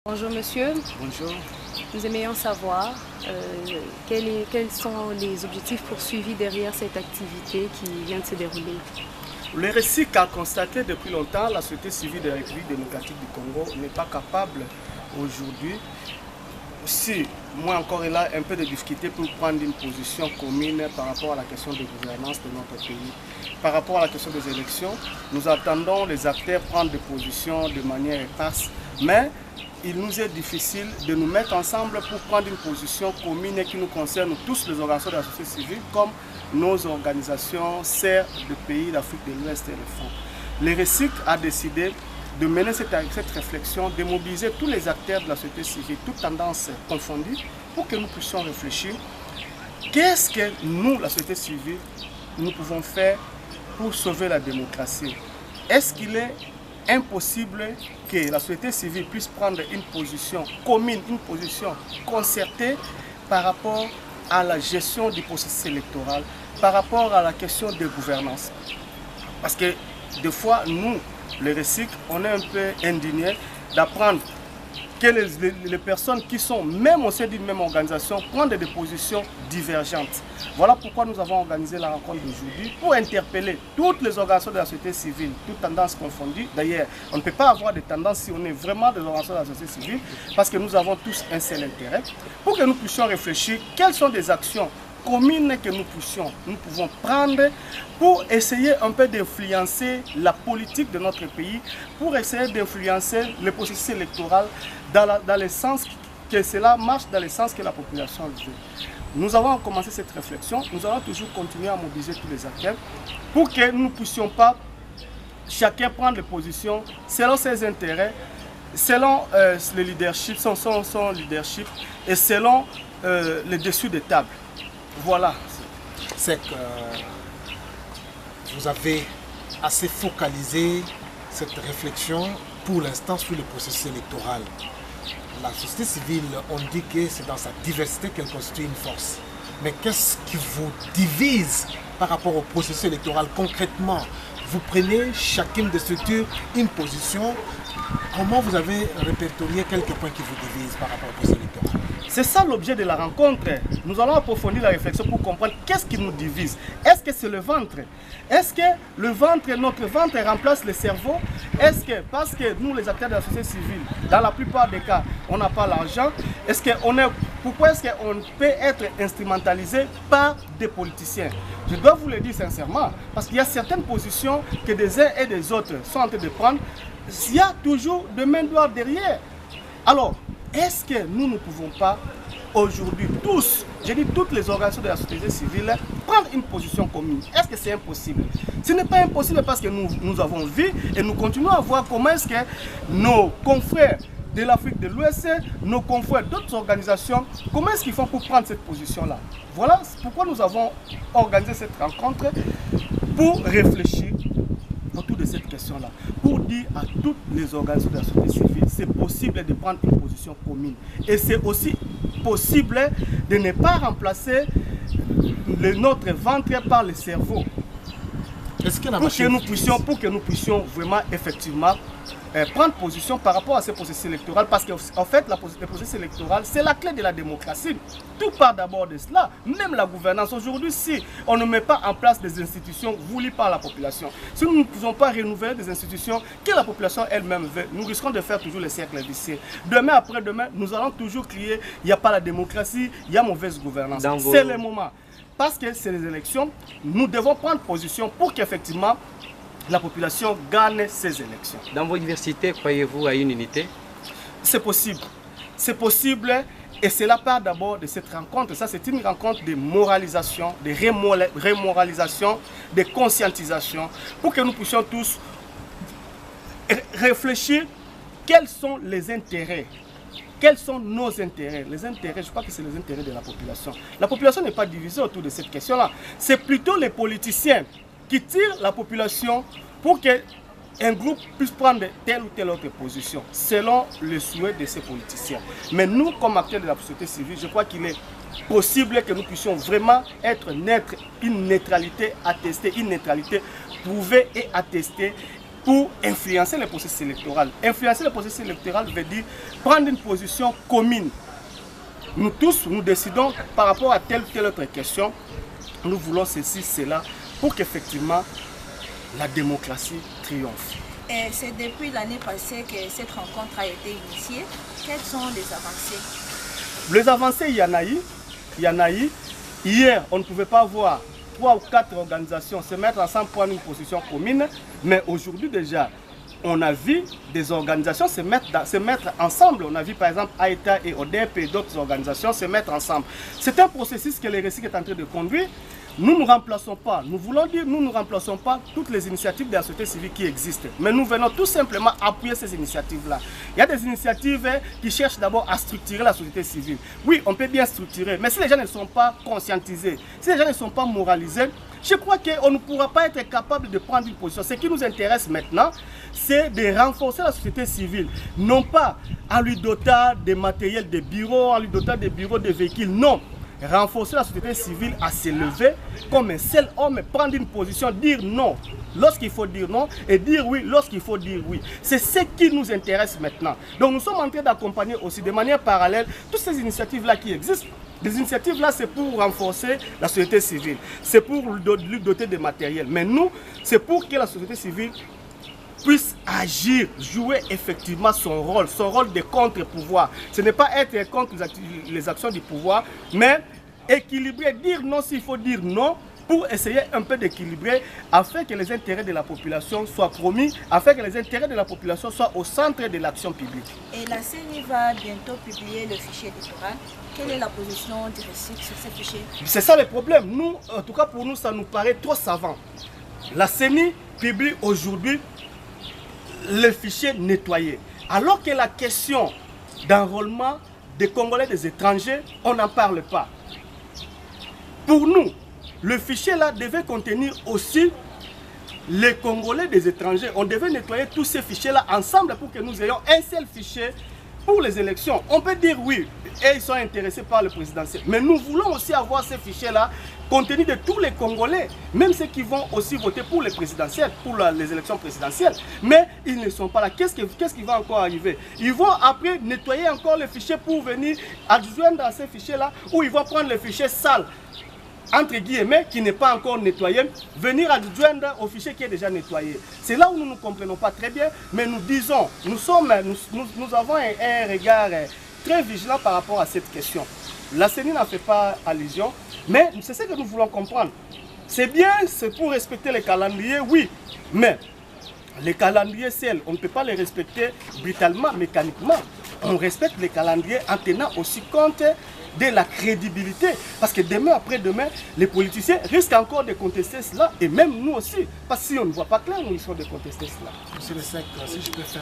Bonjour monsieur, Bonjour. nous aimerions savoir quels sont les objectifs poursuivis derrière cette activité qui vient de se dérouler. Le récit qu'a constaté depuis longtemps, la société civile de la République démocratique du Congo n'est pas capable aujourd'hui, si moi encore il a un peu de difficulté pour prendre une position commune par rapport à la question de gouvernance de notre pays. Par rapport à la question des élections, nous attendons les acteurs prendre des positions de manière éparse, mais il nous est difficile de nous mettre ensemble pour prendre une position commune qui nous concerne tous les organisations de la société civile, comme nos organisations sœurs de pays d'Afrique de l'Ouest et le Fonds. Le RECIC a décidé de mener cette réflexion, de mobiliser tous les acteurs de la société civile, toutes tendances confondues, pour que nous puissions réfléchir. Qu'est-ce que nous, la société civile, nous pouvons faire pour sauver la démocratie? Est-ce qu'il est impossible que la société civile puisse prendre une position commune, une position concertée par rapport à la gestion du processus électoral, par rapport à la question de gouvernance? Parce que des fois, nous, les RECIC, on est un peu indignés d'apprendre que les personnes qui sont même au sein d'une même organisation prennent des positions divergentes. Voilà pourquoi nous avons organisé la rencontre d'aujourd'hui pour interpeller toutes les organisations de la société civile, toutes tendances confondues. D'ailleurs, on ne peut pas avoir de tendances si on est vraiment des organisations de la société civile, parce que nous avons tous un seul intérêt, pour que nous puissions réfléchir quelles sont des actions communes que nous pouvons prendre pour essayer un peu d'influencer la politique de notre pays, pour essayer d'influencer le processus électoral dans le sens que cela marche, dans le sens que la population veut. Nous avons commencé cette réflexion, nous allons toujours continuer à mobiliser tous les acteurs pour que nous ne puissions pas chacun prendre des positions selon ses intérêts, selon le leadership, son leadership et selon les dessus des tables. Voilà. C'est que vous avez assez focalisé cette réflexion pour l'instant sur le processus électoral. La société civile, on dit que c'est dans sa diversité qu'elle constitue une force. Mais qu'est-ce qui vous divise par rapport au processus électoral concrètement? Vous prenez chacune des structures une position. Comment vous avez répertorié quelques points qui vous divisent par rapport au processus électoral? C'est ça l'objet de la rencontre. Nous allons approfondir la réflexion pour comprendre qu'est-ce qui nous divise. Est-ce que c'est le ventre? Est-ce que notre ventre remplace le cerveau? Est-ce que, parce que nous les acteurs de la société civile, dans la plupart des cas, on n'a pas l'argent, pourquoi est-ce qu'on peut être instrumentalisé par des politiciens? Je dois vous le dire sincèrement, parce qu'il y a certaines positions que des uns et des autres sont en train de prendre, il y a toujours de main droite derrière. Alors, est-ce que nous ne pouvons pas aujourd'hui tous, je dis toutes les organisations de la société civile, prendre une position commune? Est-ce que c'est impossible? Ce n'est pas impossible parce que nous avons vu et nous continuons à voir comment est-ce que nos confrères de l'Afrique de l'Ouest, nos confrères d'autres organisations, comment est-ce qu'ils font pour prendre cette position-là? Voilà pourquoi nous avons organisé cette rencontre, pour réfléchir autour de cette question-là, pour dire à toutes les organisations de la société civile, c'est possible de prendre une position commune. Et c'est aussi possible de ne pas remplacer notre ventre par le cerveau. Pour que nous puissions vraiment, effectivement, prendre position par rapport à ce processus électoral, parce qu'en fait, le processus électoral, c'est la clé de la démocratie. Tout part d'abord de cela, même la gouvernance. Aujourd'hui, si on ne met pas en place des institutions voulues par la population, si nous ne pouvons pas renouveler des institutions que la population elle-même veut, nous risquons de faire toujours les cercles vicieux. Demain après demain, nous allons toujours crier, il n'y a pas la démocratie, il y a mauvaise gouvernance. C'est le moment. Parce que c'est les élections, nous devons prendre position pour qu'effectivement la population gagne ces élections. Dans vos universités, croyez-vous à une unité? C'est possible. C'est possible et cela part d'abord de cette rencontre. Ça, c'est une rencontre de moralisation, de rémoralisation, de conscientisation, pour que nous puissions tous réfléchir quels sont les intérêts. Quels sont nos intérêts? Les intérêts, je crois que c'est les intérêts de la population. La population n'est pas divisée autour de cette question-là. C'est plutôt les politiciens qui tirent la population pour qu'un groupe puisse prendre telle ou telle autre position, selon le souhait de ces politiciens. Mais nous, comme acteurs de la société civile, je crois qu'il est possible que nous puissions vraiment être neutres, une neutralité attestée, une neutralité prouvée et attestée, pour influencer le processus électoral. Influencer le processus électoral veut dire prendre une position commune. Nous tous, nous décidons par rapport à telle ou telle autre question, nous voulons ceci, cela, pour qu'effectivement la démocratie triomphe. Et c'est depuis l'année passée que cette rencontre a été initiée. Quelles sont les avancées? Les avancées, il y en a eu. Il y en a eu. Hier, on ne pouvait pas voir 3 ou 4 organisations se mettre ensemble pour prendre une position commune, mais aujourd'hui déjà, on a vu des organisations se mettre ensemble. On a vu par exemple AETA et ODEP et d'autres organisations se mettre ensemble. C'est un processus que le RECIC est en train de conduire. Nous ne remplaçons pas, nous voulons dire, nous ne remplaçons pas toutes les initiatives de la société civile qui existent. Mais nous venons tout simplement appuyer ces initiatives-là. Il y a des initiatives qui cherchent d'abord à structurer la société civile. Oui, on peut bien structurer, mais si les gens ne sont pas conscientisés, si les gens ne sont pas moralisés, je crois qu'on ne pourra pas être capable de prendre une position. Ce qui nous intéresse maintenant, c'est de renforcer la société civile. Non pas en lui dotant des matériels de bureaux, en lui dotant des bureaux de véhicules, non. Renforcer la société civile à s'élever comme un seul homme, prendre une position, dire non lorsqu'il faut dire non et dire oui lorsqu'il faut dire oui. C'est ce qui nous intéresse maintenant. Donc nous sommes en train d'accompagner aussi de manière parallèle toutes ces initiatives-là qui existent. Les initiatives-là, c'est pour renforcer la société civile, c'est pour lui doter de matériel. Mais nous, c'est pour que la société civile puisse agir, jouer effectivement son rôle de contre-pouvoir. Ce n'est pas être contre les actions du pouvoir, mais équilibrer, dire non s'il faut dire non, pour essayer un peu d'équilibrer, afin que les intérêts de la population soient promis, afin que les intérêts de la population soient au centre de l'action publique. Et la CENI va bientôt publier le fichier électoral. Quelle est la position du RECIC sur ce fichier? C'est ça le problème. Nous, en tout cas pour nous, ça nous paraît trop savant. La CENI publie aujourd'hui le fichier nettoyé. Alors que la question d'enrôlement des Congolais des étrangers, on n'en parle pas. Pour nous, le fichier là devait contenir aussi les Congolais des étrangers. On devait nettoyer tous ces fichiers là ensemble pour que nous ayons un seul fichier pour les élections. On peut dire oui, et ils sont intéressés par le présidentiel. Mais nous voulons aussi avoir ces fichiers-là, compte tenu de tous les Congolais, même ceux qui vont aussi voter pour les présidentielles, pour les élections présidentielles. Mais ils ne sont pas là. Qu'est-ce qui va encore arriver? Ils vont après nettoyer encore les fichiers pour venir adjoindre à ces fichiers-là, ou ils vont prendre les fichiers sales, entre guillemets, qui n'est pas encore nettoyé, venir adjoindre au fichier qui est déjà nettoyé. C'est là où nous ne comprenons pas très bien, mais nous disons, nous avons un regard très vigilant par rapport à cette question. La CENI n'en fait pas allusion, mais c'est ce que nous voulons comprendre. C'est bien, c'est pour respecter les calendriers, oui, mais les calendriers seuls, on ne peut pas les respecter brutalement, mécaniquement. On respecte les calendriers en tenant aussi compte de la crédibilité. Parce que demain, après-demain, les politiciens risquent encore de contester cela, et même nous aussi. Parce que si on ne voit pas clair, nous risquons de contester cela. Monsieur le Sec, si je peux faire